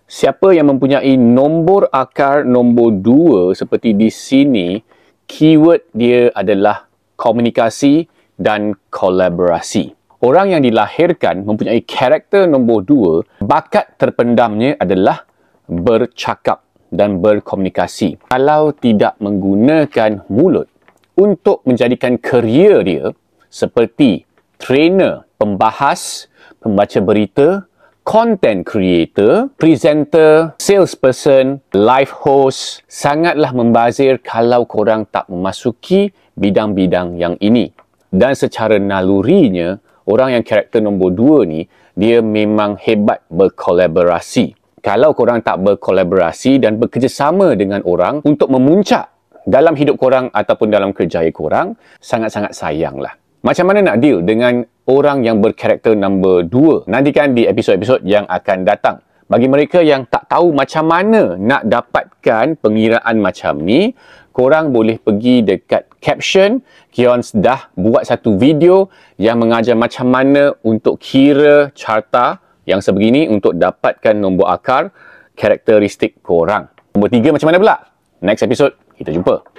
Siapa yang mempunyai nombor akar nombor 2 seperti di sini, keyword dia adalah komunikasi dan kolaborasi. Orang yang dilahirkan mempunyai karakter nombor 2, bakat terpendamnya adalah bercakap dan berkomunikasi. Kalau tidak menggunakan mulut untuk menjadikan kerjaya dia seperti trainer, pembahas, pembaca berita, content creator, presenter, salesperson, live host, sangatlah membazir kalau korang tak memasuki bidang-bidang yang ini. Dan secara nalurinya, orang yang karakter nombor 2 ni, dia memang hebat berkolaborasi. Kalau korang tak berkolaborasi dan bekerjasama dengan orang untuk memuncak dalam hidup korang ataupun dalam kerjaya korang, sangat-sangat sayanglah. Macam mana nak deal dengan orang yang berkarakter nombor 2? Nantikan di episod-episod yang akan datang. Bagi mereka yang tak tahu macam mana nak dapatkan pengiraan macam ni, korang boleh pergi dekat caption. Kions dah buat satu video yang mengajar macam mana untuk kira carta yang sebegini untuk dapatkan nombor akar karakteristik korang. Nombor 3 macam mana pula? Next episode, kita jumpa.